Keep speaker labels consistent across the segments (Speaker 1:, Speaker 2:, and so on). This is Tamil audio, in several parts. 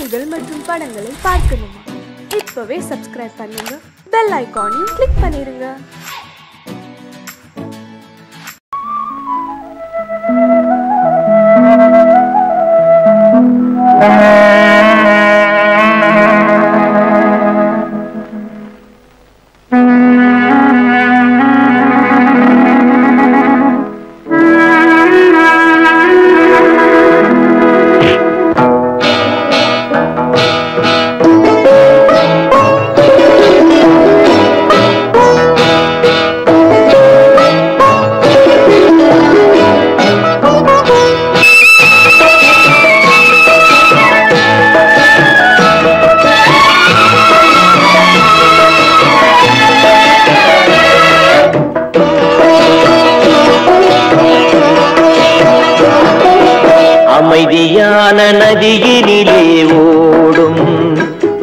Speaker 1: பாடல்கள் மற்றும் படங்களை பார்க்கணுமா? இப்பவே சப்ஸ்கிரைப் பண்ணுங்க, பெல் ஐகானையும் கிளிக் பண்ணிருங்க.
Speaker 2: அமைதியான நதியினிலே ஓடும்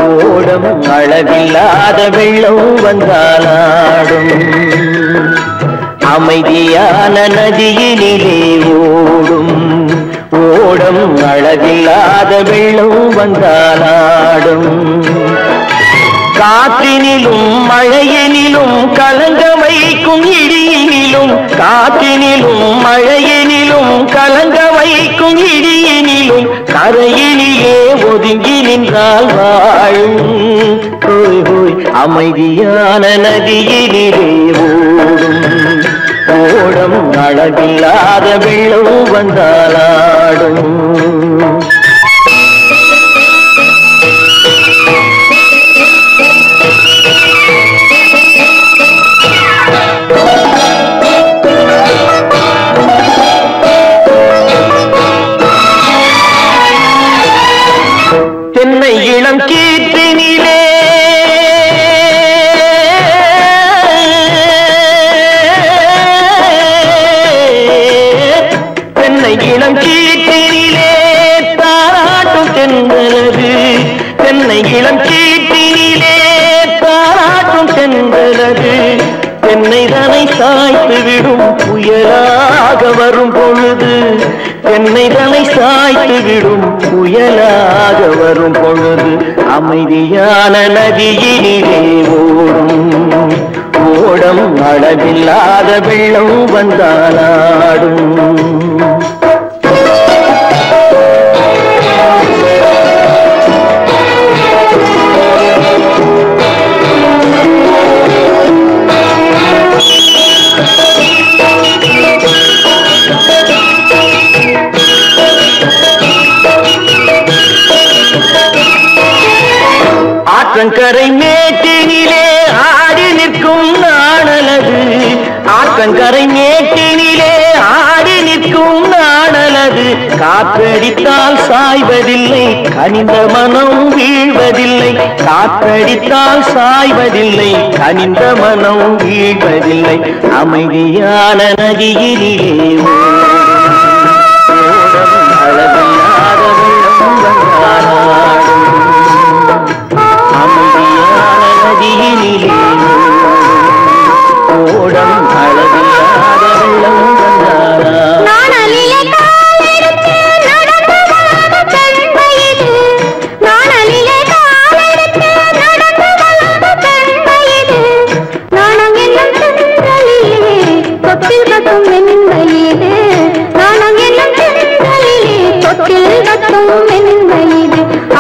Speaker 2: ஓடம் அளவில்லாத வெள்ளம் வந்தாலாடும். அமைதியான நதியினிலே ஓடும் ஓடம் அளவில்லாத வெள்ளம் வந்தாலாடும். காற்றினிலும் மழையினிலும் கலங்க வைக்கும் இடியினிலும், காற்றினிலும் மழையினிலும் கலங்க வைக்கும் இடியினிலும் கரையினிலே ஒதுங்கி நின்றால் வாழும். ஹோய் ஹோய் அமைதியான நதியினிலே ஓடும் ஓடம் அளவில்லாத வெள்ளம் வந்தாலாடும். தென்னை இளம் கீற்றினிலே தென்னை இளம் கீற்றினிலே தாராட்டும் தென்றலது. தென்னை இளம் கீற்றினிலே தாராட்டும் தென்றலது. தென்னைதனை சாய்த்து விடும் புயலாக வரும் பொழுது, தென்னைதனை சாய்த்து விடும் புயலாக வரும் பொழுது அமைதியான நதியினிலே ஓடும் ஓடம் அளவில்லாத வெள்ளம் வந்தாலாடும். ஆற்றங்கரை மேட்டினிலே ஆடி நிற்கும் நாணலது. ஆற்றங்கரை மேட்டினிலே ஆடி நிற்கும் நாணலது. காற்றடித்தால் சாய்வதில்லை, கனிந்த மனம் வீழ்வதில்லை. காற்றடித்தால் சாய்வதில்லை, கனிந்த மனம் வீழ்வதில்லை. அமைதியான நதியினிலே அளவில்லாத வெள்ளம் வந்தாலாடும். அமைதியான நதியினிலே ஓடம் அளவில்லாத வெள்ளம் வந்தாலாடும்.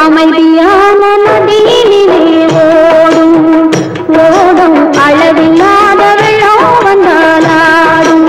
Speaker 3: அமைதியான நதியினிலே ஓடும் ஓடும் அளவில்லாத வெள்ளம் வந்தாலாடும்.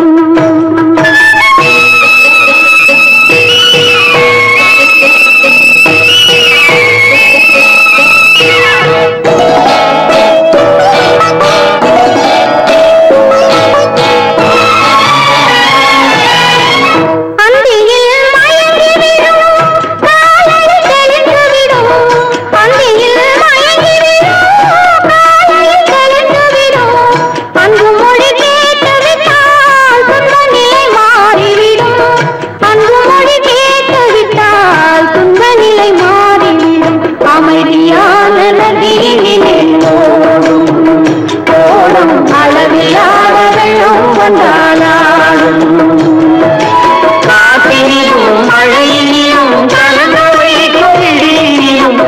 Speaker 3: அமைதியான நதியினிலே ஓடும் ஓடும் அளவில்லாத வெள்ளம் வந்தாலாடும். காற்றினிலும் மழையினிலும் கலந்து வைக்கும் இடியினிலும்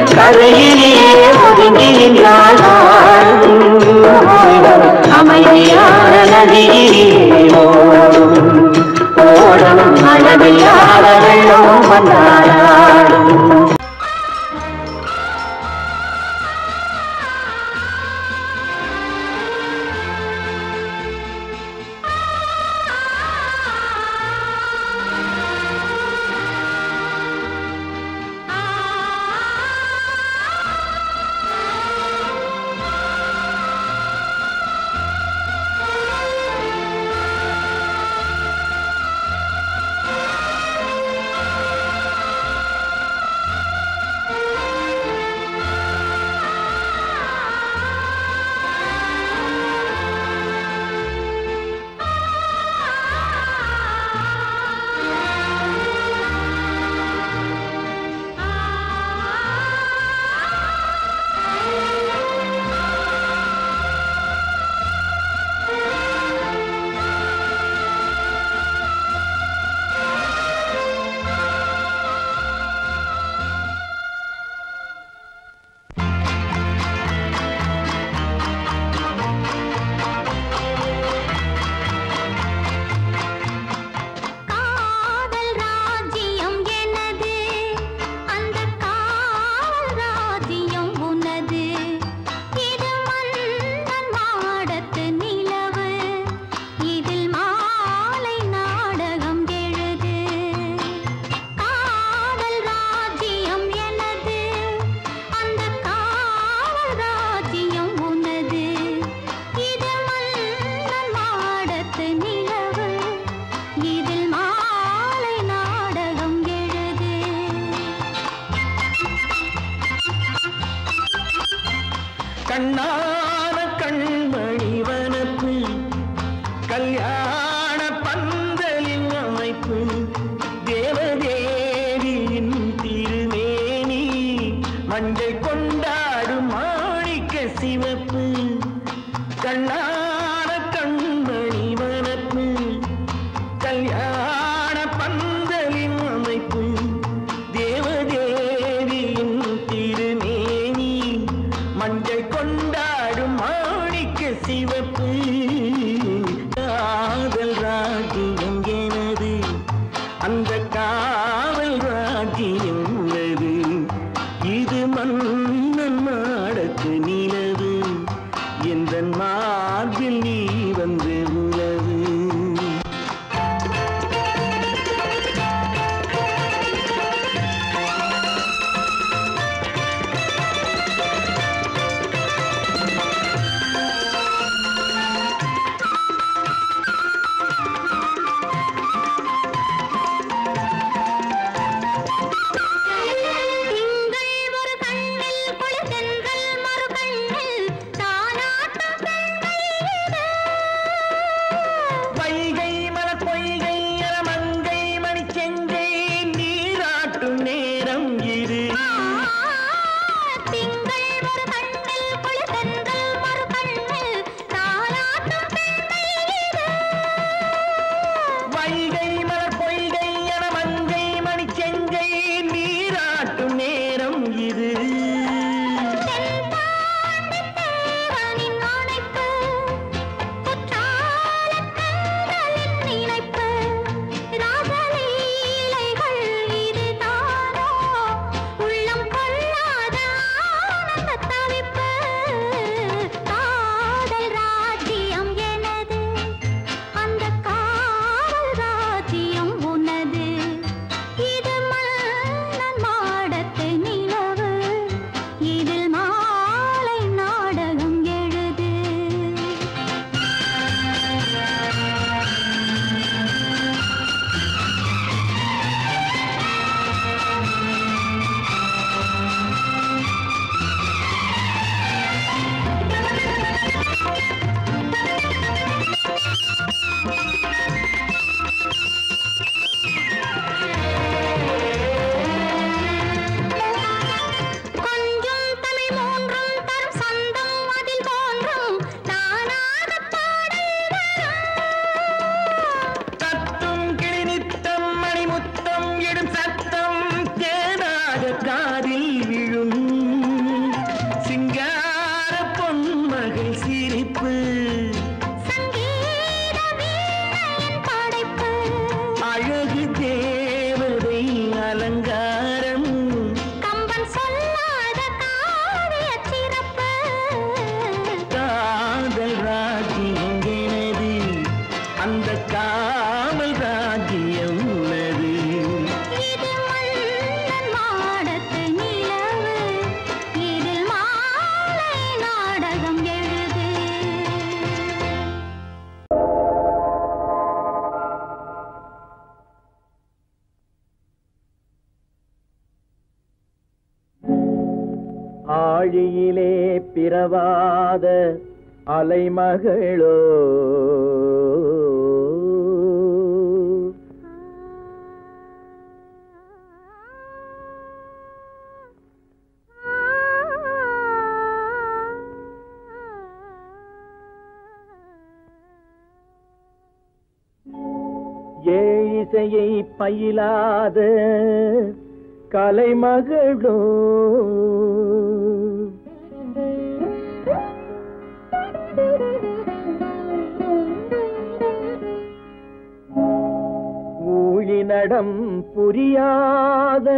Speaker 4: கண்ணான கண்மணி வனப்பு கல்யாண பந்தலின் அமைப்பு தேவதேவியின் திருமேனி மஞ்சள் கொண்டாடும் மாணிக்க சிவப்பு கண்ணான கண்மணி வனப்பு கல்யாண பந்தலின் அமைப்பு தேவதேவியின் திருமேனி மஞ்சள் கொண்டாடும் மாணிக்க சிவப்பு காதல் ராஜ்யம் எனது அந்த காவல் ராஜ்யம் உள்ளது இது மன்னன் மாடத்து நிலவு எந்த மார்பில் நீ வந்து உலவு ஆழியிலே பிறவாத அலைமகளோ ஏழிசையை பயிலாத கலைமகளோ ஊழிநடம் புரியாத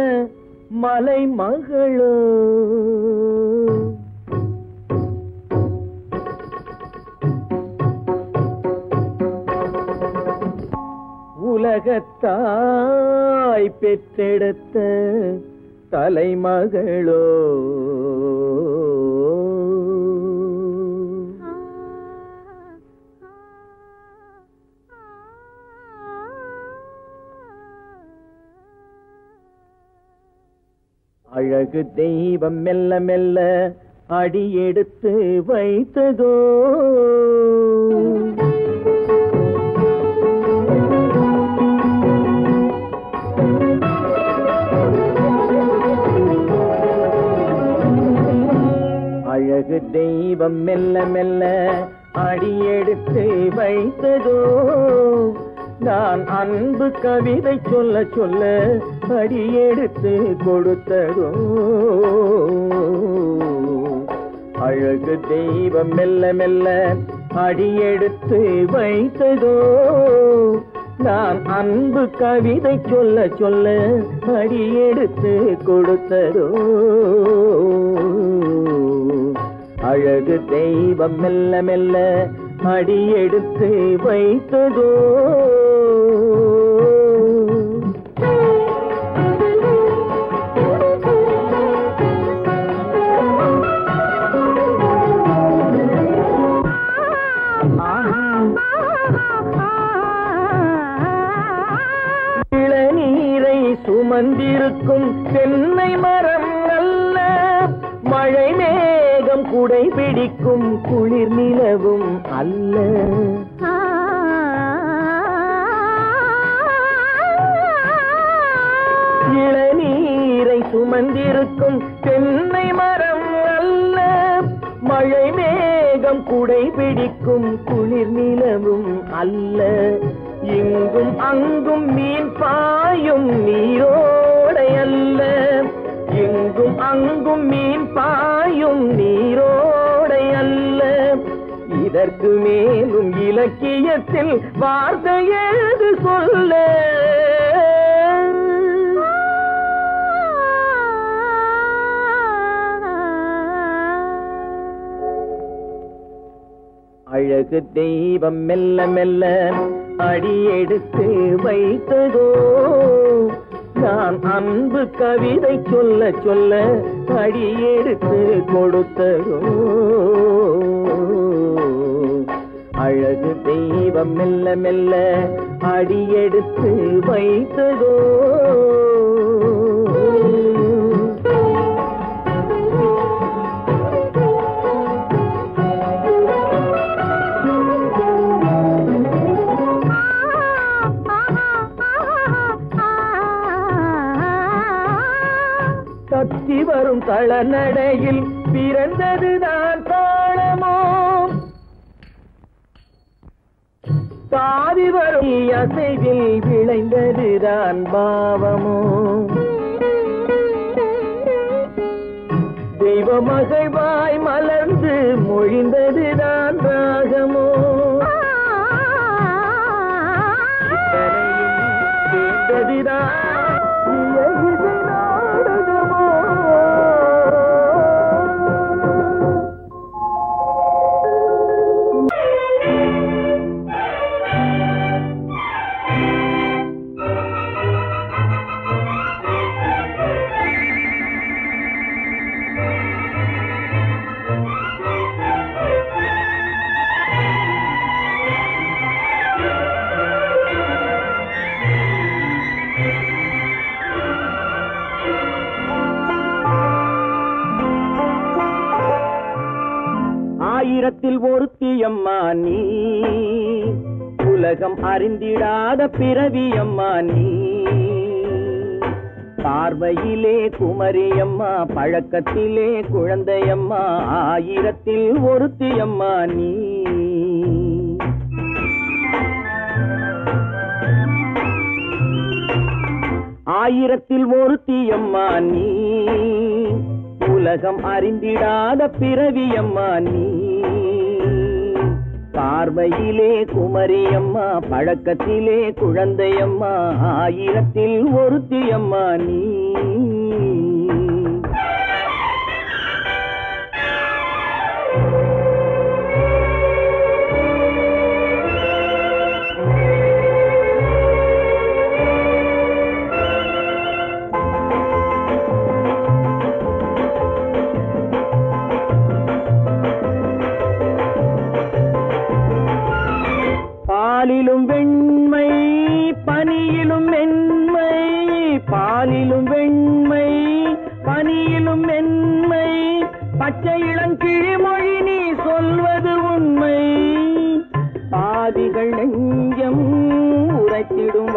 Speaker 4: மலைமகளோ உலகத்தாய் பெற்றெடுத்த தலைமகளோ அழகு தெய்வம் மெல்ல மெல்ல அடியெடுத்து வைத்ததோ அழகு தெய்வம் மெல்ல மெல்ல அடியெடுத்து வைத்ததோ நான் அன்பு கவிதை சொல்ல சொல்ல அடியெடுத்து கொடுத்ததோ அழகு தெய்வம் மெல்ல மெல்ல அடியெடுத்து வைத்ததோ நான் அன்பு கவிதை சொல்ல சொல்ல அடியெடுத்து கொடுத்ததோ அழகு தெய்வம் மெல்ல மெல்ல அடியெடுத்து வைத்ததோ இளநீரை சுமந்திருக்கும் தென்னை மரம் அல்ல மழை மேகம் குடை பிடிக்கும் குளிர் நிலவும் அல்ல இளநீரை சுமந்திருக்கும் தென்னை மரம் அல்ல மழை மேகம் குடை பிடிக்கும் குளிர் நிலவும் அல்ல இங்கும் அங்கும் மீன் பாயும் நீரோடை அல்ல எங்கும் அங்கும் மீன் பாயும் நீரோடை அல்ல இதற்கு மேலும் இலக்கியத்தில் வார்த்தை ஏது சொல்ல அழகு தெய்வம் மெல்ல மெல்ல அடியெடுத்து வைத்ததோ நான் அன்பு கவிதை சொல்ல சொல்ல அடியெடுத்து கொடுத்ததோ அழகு தெய்வம் மெல்ல மெல்ல அடியெடுத்து வைத்ததோ தத்தி வரும் தளநடையில் பிறந்ததுதான் தாளமோ தாவி வரும் அசைவில் விளைந்ததுதான் பாவமோ தெய்வ மகிழ்வாய் மலர்ந்து மொழிந்ததுதான் ராகமோ கேட்டதுதான் ஆயிரத்தில் ஒருத்தியம்மா நீ உலகம் அறிந்திடாத பிறவியம்மா நீ பார்வையிலே குமரியம்மா பழக்கத்திலே குழந்தையம்மா ஆயிரத்தில் ஒருத்தியம்மா நீ ஆயிரத்தில் ஒருத்தியம்மா நீ உலகம் அறிந்திடாத பிறவியம்மா நீ பார்வையிலே குமரியம்மா பழக்கத்திலே குழந்தையம்மா ஆயிரத்தில் ஒருத்தியம்மா நீ பாலிலும் வெண்மை பனியிலும் மென்மை பாலிலும் வெண்மை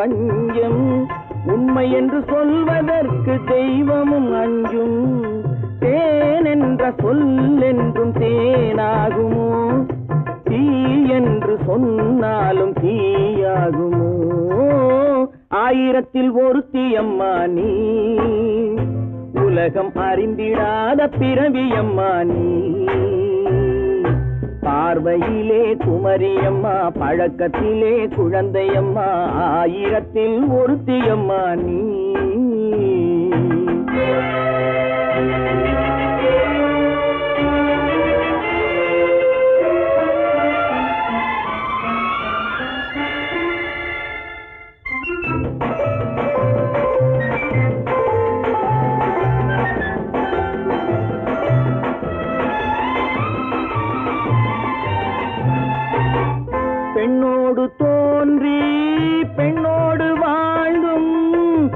Speaker 4: வஞ்சம் உண்மை என்று சொல்வதற்கு தெய்வமும் அஞ்சும் தேன் என்ற சொல் என்றும் தேனாகுமோ தீ என்று சொன்னாலும் தீயாகுமோ ஆயிரத்தில் ஒருத்தி அம்மா நீ உலகம் அறிந்திடாத பிறவி அம்மா நீ பார்வையிலே குமரியம்மா பழக்கத்திலே குழந்தையம்மா ஆயிரத்தில் ஒருத்தியம்மா நீ பெண்ணோடு தோன்றி பெண்ணோடு வாழ்ந்தும்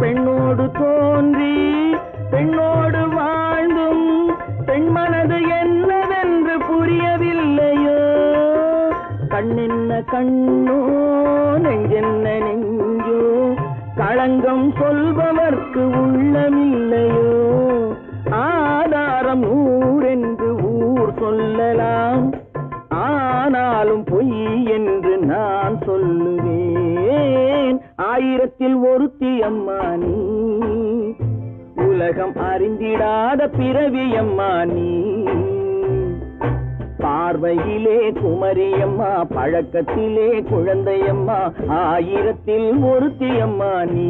Speaker 4: பெண்ணோடு தோன்றி பெண்ணோடு வாழ்ந்தும் பெண் மனது என்னவென்று புரியவில்லையோ கண்ணென்ன கண்ணோ நெஞ்சென்ன நெஞ்சோ களங்கம் சொல்பவர்க்கு உள்ளமில்லையோ ஆதாரம் ஊரென்று ஊர் சொல்லலாம் ஆனாலும் பொய் என்று நான் சொல்லுவேன் ஆயிரத்தில் ஒருத்தி அம்மா நீ உலகம் அறிந்திடாத பிறவி அம்மா நீ பார்வையிலே குமரியம்மா பழக்கத்திலே குழந்தையம்மா ஆயிரத்தில் ஒருத்தி அம்மா நீ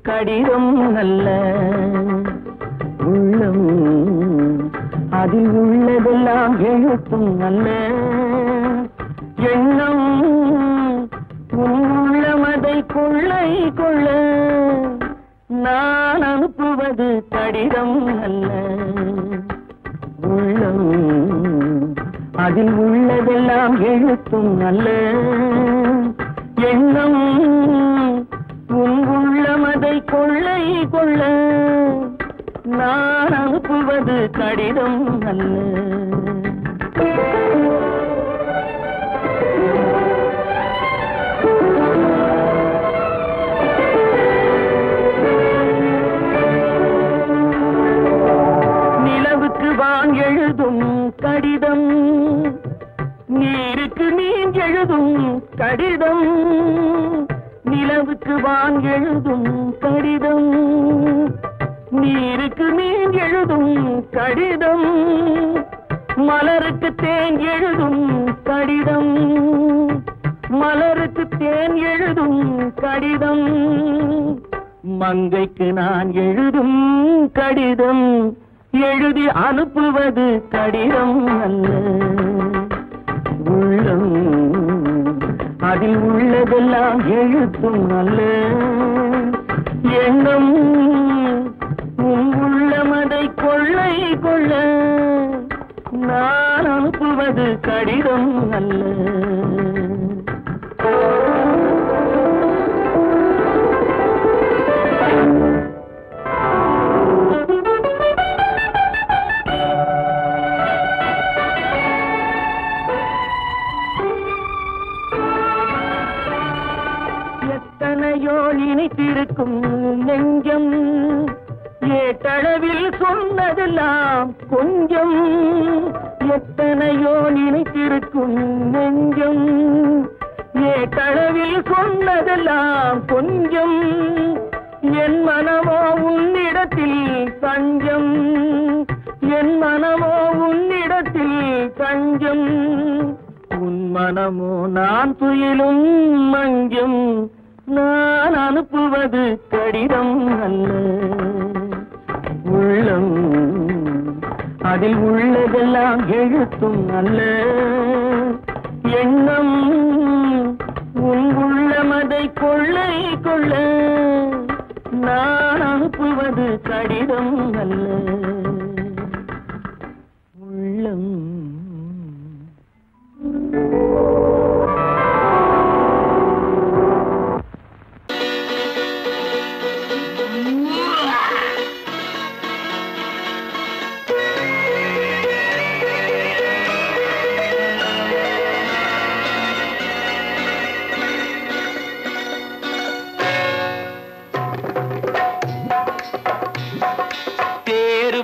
Speaker 4: கடிதம் அல்ல உள்ளம் அதில் உள்ளதெல்லாம் எழுத்தும் அல்ல எண்ணம் உள்ளமதை கொள்ளை கொள்ள நான் அனுப்புவது கடிதம் அல்ல உள்ளம் அதில் உள்ளதெல்லாம் எழுத்தும் அல்ல எண்ணம் உள்ளமதை கொள்ளை கொள்ள நான் அனுப்புவது கடிதம் அல்ல நிலவுக்கு வான் எழுதும் கடிதம் நீருக்கு நீர் எழுதும் கடிதம் நிலவுக்கு வான் எழுதும் கடிதம் நீருக்கு நீர் எழுதும் கடிதம் மலருக்கு தேன் எழுதும் கடிதம் மலருக்கு தேன் எழுதும் கடிதம் மங்கைக்கு நான் எழுதும் கடிதம் எழுதி அனுப்புவது கடிதம் அல்ல உள்ளம் அதில் உள்ளதெல்லாம் எழுத்தும் அல்ல எண்ணம் உள்ளமதை கொள்ளை கொள்ள நான் அனுப்புவது கடிதம் அல்ல நினைத்திருக்கும் நெஞ்சம் ஏட்டளவில் சொன்னதெல்லாம் கொஞ்சம் எத்தனையோ நினைத்திருக்கும் நெஞ்சம் ஏட்டளவில் சொன்னதெல்லாம் கொஞ்சம் என் மனமோ உன்னிடத்தில் தஞ்சம் என் மனமோ உன்னிடத்தில் தஞ்சம் உன் மனமோ நான் துயிலும் மஞ்சம் நான் அனுப்புவது கடிதம் அல்ல உள்ளம் அதில் உள்ளதெல்லாம் எழுத்தும் அல்ல எண்ணம் அனுப்புவது கடிதம் அல்ல உள்ளம்.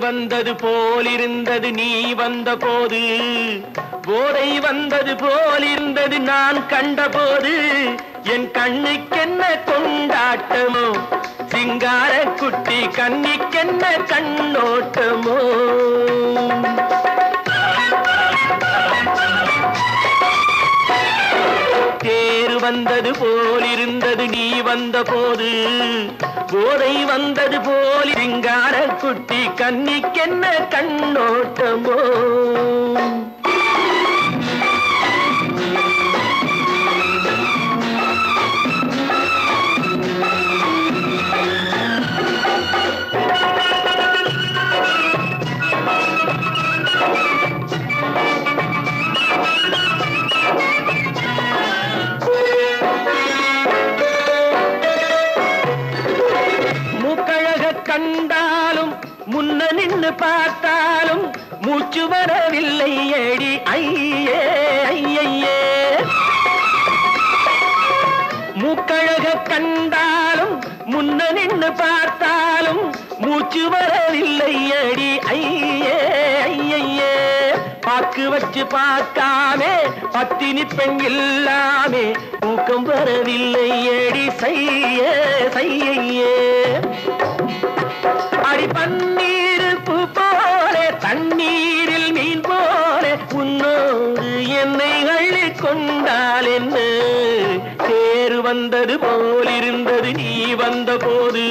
Speaker 5: வந்தது போலிருந்தது நீ வந்த போது, போதை வந்தது போலிருந்தது நான் கண்டபோது, என் கண்ணுக்கென்ன கொண்டாட்டமோ, சிங்கார குட்டி கண்ணிக்கென்ன கண்ணோட்டமோ. தேர் வந்தது போலிருந்தது நீ வந்த போது, போதை வந்தது போல் சிங்கார குட்டி கண்ணிக்கென்ன கண்ணோட்டமோ. கண்டாலும் முன்ன நின்று பார்த்தாலும் மூச்சு வரவில்லை ஏடி ஐயே ஐயே. மூக்கழக கண்டாலும் முன்ன நின்று பார்த்தாலும் மூச்சு வரவில்லை ஏடி ஐயே ஐயே. பாக்கு வச்சு பார்க்காமே பத்தினி பெண் இல்லாமே தூக்கம் வரவில்லை ஏடி செய்ய செய்யே. அடி பன்னீர் பூ போலே தண்ணீரில் மீன் போலே உன்னோடு என்னை அள்ளி கொண்டால் என்ன. தேர் வந்தது போலிருந்தது நீ வந்த போது,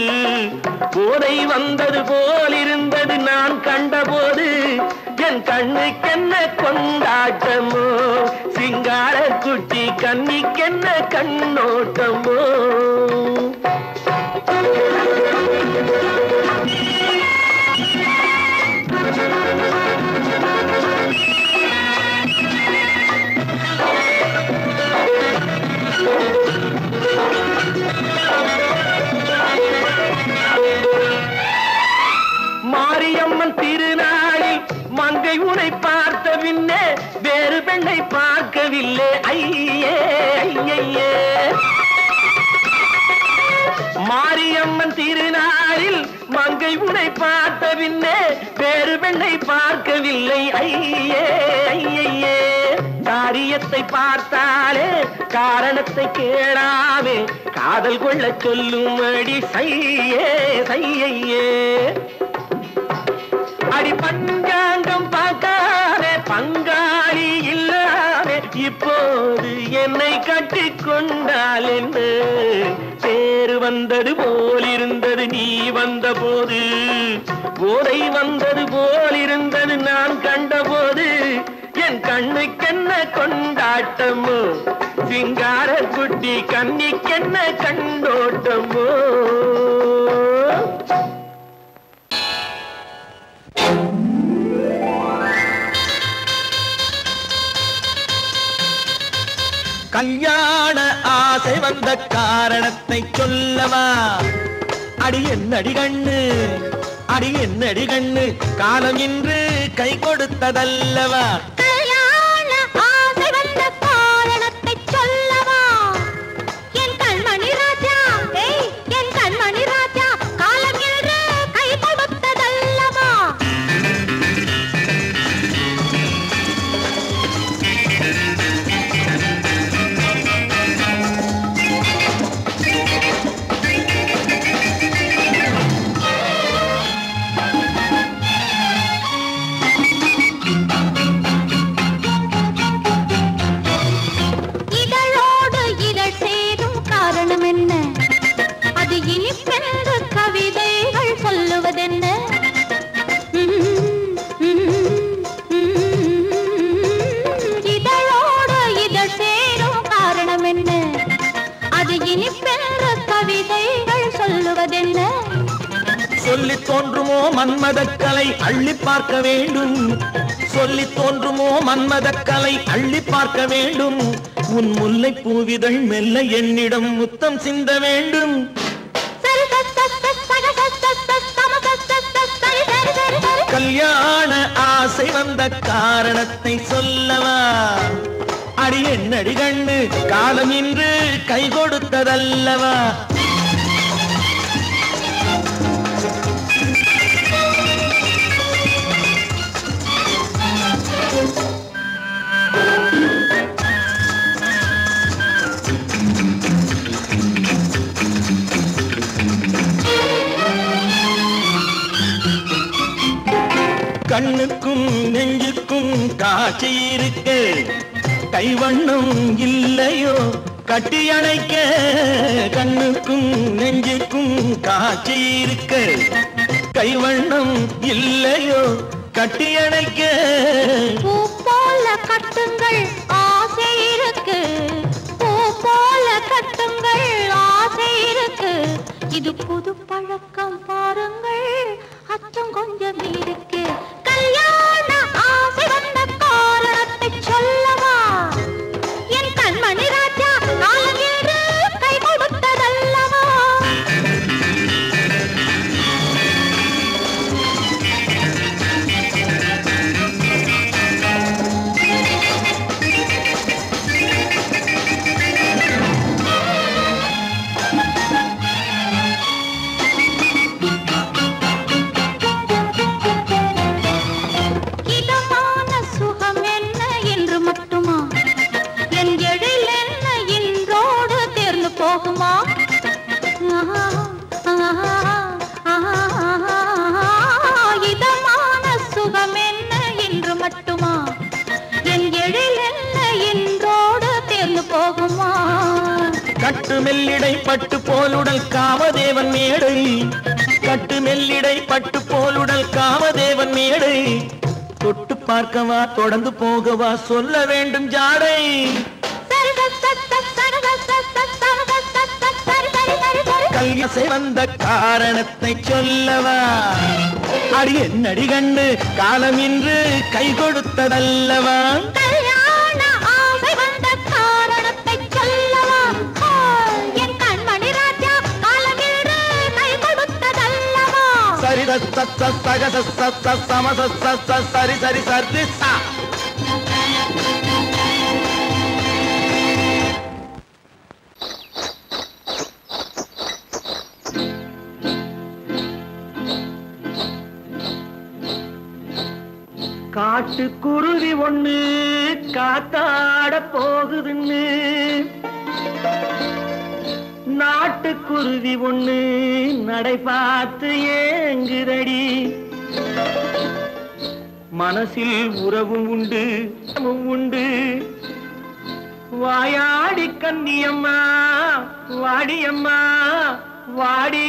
Speaker 5: போதை வந்தது போலிருந்தது நான் கண்டபோது, என் கண்ணுக்கென்ன கொண்டாட்டமோ, சிங்கார குட்டி கண்ணிக்கென்ன கண்ணோட்டமோ. மாரியம்மன் திருநாளில் மங்கை உனை பார்த்த பின்னே வேறு பெண்ணை பார்க்கவில்லை ஐயே ஐயே. மாரியம்மன் திருநாளில் மங்கை உனை பார்த்த பின்னே வேறு பெண்ணை பார்க்கவில்லை ஐயே ஐயே. காரியத்தை பார்த்தாலே காரணத்தை கேளாமே காதல் கொள்ள சொல்லும்படி செய்யே செய்யே. அடி பஞ்சாங்கம் பார்க்காதே பங்காளி இல்லாமே இப்போது என்னை கட்டி கொண்டால் என்று. தேர் வந்தது போலிருந்தது நீ வந்த போது, போதை வந்தது போலிருந்தது நான் கண்டபோது, என் கண்ணுக்கென்ன கொண்டாட்டமோ, சிங்கார குட்டி கண்ணிக்கென்ன கண்டோட்டமோ. கல்யாண ஆசை வந்த காரணத்தை சொல்லவா, அடி என்னடி கண்ணு அடி என்னடி கண்ணு, காலம் இன்று கை கொடுத்ததல்லவா.
Speaker 3: கல்யாண ஆசை வந்த காரணத்தை சொல்லவா, என் கண்மணி ராஜா என் கண்மணி ராஜா, காலம் இன்று கை கொடுத்ததல்லவா.
Speaker 5: சொல்லி தோன்றுமோ மன்மதக்கலை அள்ளி பார்க்க வேண்டும் சொல்லி தோன்றுமோ மன்மதக்கலை அள்ளி பார்க்க வேண்டும் உன் முல்லை பூவிதழ் மெல்ல என்னிடம் முத்தம் சிந்த வேண்டும் கல்யாண ஆசை வந்த காரணத்தை சொல்லவா அடி என்னடி கண்ணு காலம் இன்று கை கொடுத்ததல்லவா கண்ணுக்கும் நெஞ்சுக்கும் காட்சி இருக்கு கைவண்ணம் இல்லையோ கட்டி அணைக்க கண்ணுக்கும் நெஞ்சுக்கும் காட்சி இருக்கு கைவண்ணம் இல்லையோ கட்டி அணைக்க
Speaker 3: பூ போல கட்டுங்கள் ஆசை இருக்கு பூ போல கட்டுங்கள் ஆசை இருக்கு இது புது பழக்கம் பாருங்கள் அச்சம் கொஞ்சம் இருக்கு கல்யாண ஆசை வந்த காரணத்தை சொல்லவா என் கண்மணி ராஜா காலம் என்று கை கொடுத்ததல்லவா போகுமா இதமான சுகம் என்ன என்று மட்டுமா என் எழில் என்ன என்றோடு தேர்ந்து போகுமா
Speaker 5: கட்டு மெல்லிடை பட்டு போலுடல் காமதேவன் மேடை கட்டு மெல்லிடை பட்டு போலுடல் காமதேவன் மேடை தொட்டு பார்க்கவா தொடர்ந்து போகவா சொல்ல வேண்டும் ஜாடை கல்யாசை வந்த காரணத்தை சொல்லவா அடி என்னடி கண்டு காலம் இன்று கை கொடுத்ததல்லவா
Speaker 3: கல்யாண ஆசை வந்த காரணத்தை சொல்லவா என் கண்மணி ராஜா காலம் இன்று கை கொடுத்ததல்லவா
Speaker 5: சரி சக சம சரி சரி சரி சா காட்டுக்குருவி ஒண்ணு காத்தாட போகுதுன்னு நாட்டுக்குருவி ஒண்ணு நடை பார்த்து ஏங்குதடி மனசில் உறவும் உண்டு உண்டு வாயாடி கன்னியம்மா வாடியம்மா வாடி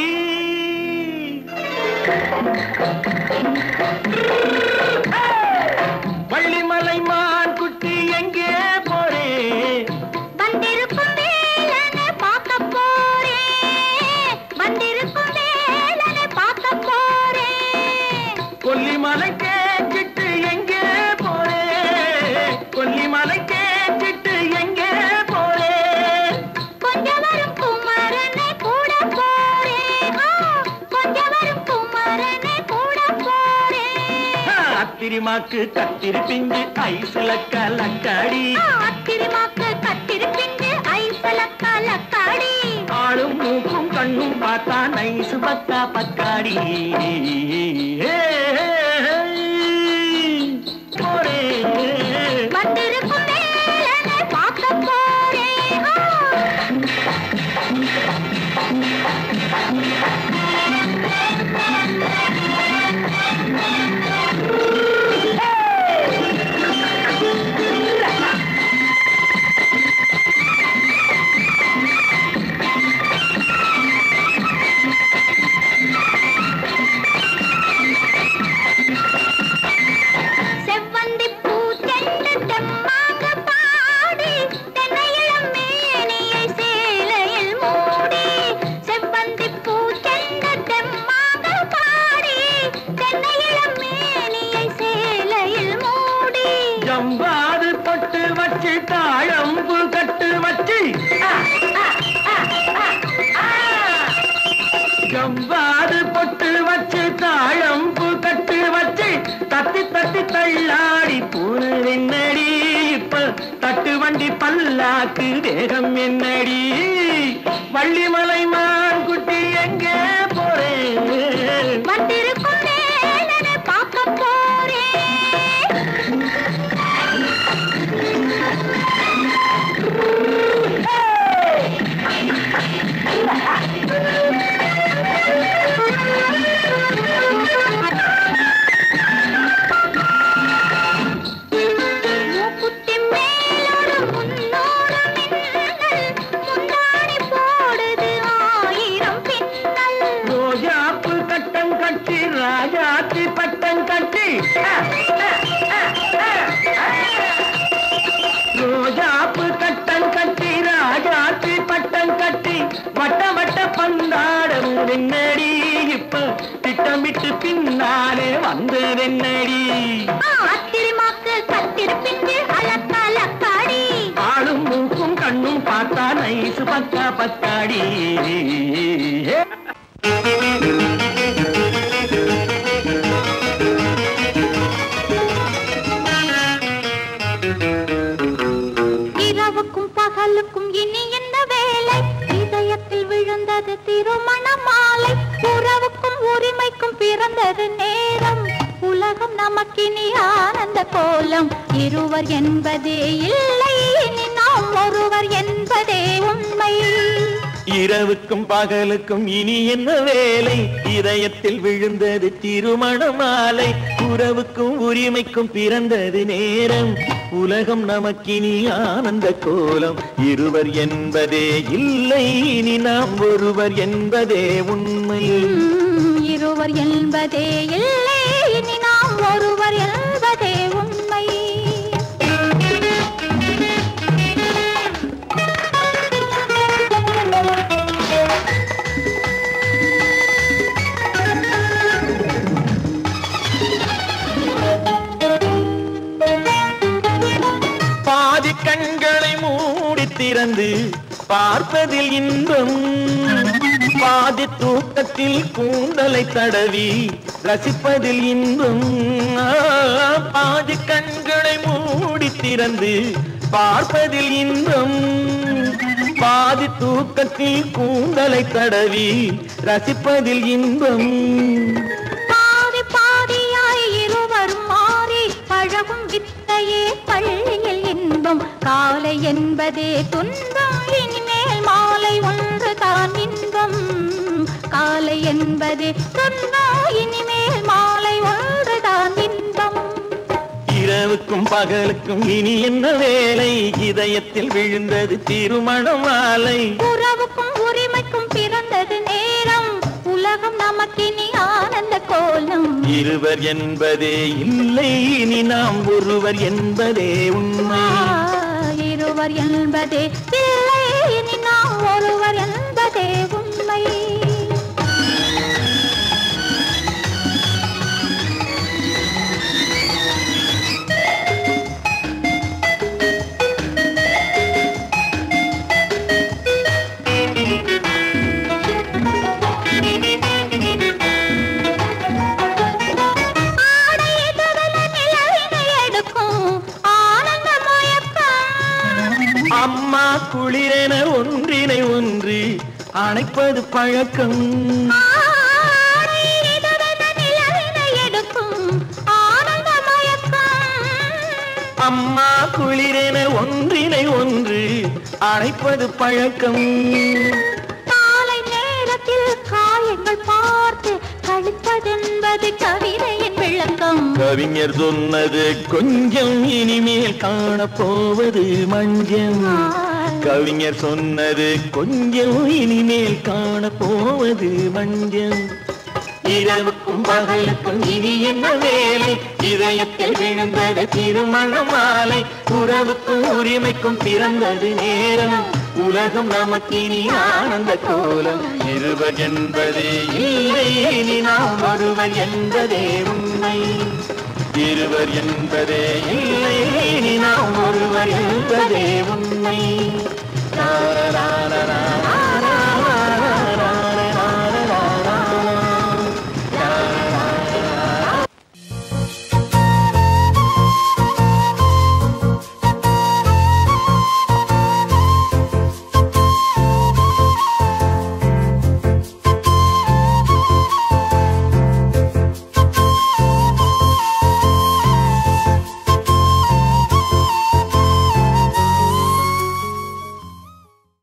Speaker 5: வள்ளிமலை மான் குட்டி எங்கே போறே
Speaker 3: வந்திருக்கும் வேலனை பார்க்க போறேன் வந்திருக்கும் வேலனை பார்க்க போறேன்
Speaker 5: கொல்லிமலை கேட்டுட்டு எங்கே போறே கொல்லிமலை கேட்டுட்டு எங்கே போறே
Speaker 3: கொஞ்சம் வரும் குமரனை கூட போறேன் கொஞ்சம் வரும் குமரனை கூட போறேன்
Speaker 5: அத்திரிமாக்கு கத்திரி பிஞ்சு ஐசுல கலக்காடி
Speaker 3: அத்திரிமாக்கு கத்திரி பிஞ்சு ஐசுல கலக்காடி
Speaker 5: ஆளும் மூக்கும் கண்ணும் பார்த்தா நைசு பக்கா பக்காடி போரே
Speaker 3: வந்திருக்கும் வேலனை பார்க்க போறேன்
Speaker 5: வச்சு தாழம்பு கட்டு வச்சு ஜவ்வாது பொட்டு வச்சு தாழம்பு கட்டு வச்சு தட்டி தட்டி தள்ளாடி பூன என்னடி இப்ப தட்டு வண்டி பல்லாக்கு வேகம் என்னடி வள்ளிமலை மான் குட்டி எங்கே போறேன்
Speaker 3: வந்திருக்கும் வேலனை பார்க்க போறேன் மூக்குத்தி மேலோடு முன்னோடு மின்னல் முந்தாணி போடுது 1000 பின்னல்
Speaker 5: ரோஜாப்பு கட்டம் கட்டி ராஜாத்தி பட்டம் கட்டி ரோஜாப்பு கட்டம் கட்டி ராஜாத்தி பட்டம் கட்டி வட்ட வட்ட பந்தாடம் என்னடி இப்ப திட்டமிட்டு பின்னாலே வந்து என்னடி
Speaker 3: ஆத்திரமாக்கு கத்திருப்பிஞ்சு அலக்காடி
Speaker 5: ஆளும் மூக்கும் கண்ணும் பார்த்தா நைசு பக்கா பக்காடி
Speaker 3: இரவுக்கும் பகலுக்கும் இனி என்ன வேலை இதயத்தில் விழுந்தது திருமண மாலை உறவுக்கும் உரிமைக்கும் பிறந்தது நேரம் உலகம் நமக்கினி ஆனந்த கோலம் இருவர் என்பதே இல்லை இனி நாம் ஒருவர் என்பதே உண்மை
Speaker 5: இரவுக்கும் பகலுக்கும் இனி என்ன வேலை இதயத்தில் விழுந்தது திருமண மாலை உறவுக்கும் உரிமைக்கும் பிறந்தது நேரம் உலகம் நமக்கினி ஆனந்த கோலம் இருவர் என்பதே இல்லை இனி நாம் ஒருவர் என்பதே உண்மை
Speaker 3: இருவர் என்பதே இல்லை இனி நாம் ஒருவர் என்பதே உண்மை
Speaker 5: பாதி கண்களை மூடி திறந்து பார்ப்பதில் இன்பம் பாதி தூக்கத்தில் கூந்தலை தடவி ரசிப்பதில் இன்பம் பாதி கண்களை மூடி திறந்து பார்ப்பதில் இன்பம் பாதி தூக்கத்தில் கூந்தலை தடவி ரசிப்பதில் இன்பம்
Speaker 3: பாதி பாதியாய் இருவர் மாறி பழகும் வித்தையே பள்ளியில் இன்பம் காலை என்பதே துன்பம் இனிமேல் மாலை ஒன்றுதான் இன்பம் காலை என்பதே துன்பம் இனிமேல் மாலை ஒன்றுதான் இன்பம்
Speaker 5: இரவுக்கும் பகலுக்கும் இனி என்ன வேலை இதயத்தில் விழுந்தது திருமண மாலை
Speaker 3: உறவுக்கும் உரிமைக்கும் பிறந்தது நேரம் உலகம் நமக்கினி ஆனந்த கோலம்
Speaker 5: இருவர் என்பதே இல்லை இனி நாம் ஒருவர் என்பதே உண்மை
Speaker 3: இருவர் என்பதே இல்லை இனி நாம் ஒருவர் என்பதே உண்மை
Speaker 5: அம்மா குளிரென ஒன்றினை ஒன்று அணைப்பது பழக்கம் அம்மா குளிரென ஒன்றினை ஒன்று அணைப்பது பழக்கம்
Speaker 3: காலை நேரத்தில் காயங்கள் பார்த்து கழிப்பதென்பது கவிதையின் விளக்கம்
Speaker 5: கவிஞர் சொன்னது கொஞ்சம் இனிமேல் காணப்போவது மஞ்சம் கவிஞர் சொன்னது கொஞ்சம் இனிமேல் காணப்போவது மஞ்சம் இரவுக்கும் பகலுக்கும் இனி என்ன வேலை இதயத்தில் விழுந்தது திருமண மாலை உறவுக்கும் உரிமைக்கும் பிறந்தது நேரம் உலகம் நமக்கினி ஆனந்த கோலம் இருவர் என்பதே இல்லை இனி நாம் ஒருவர் என்பதே உண்மை இருவர் என்பதே இல்லை நாம் ஒருவர் என்பதே உண்மை.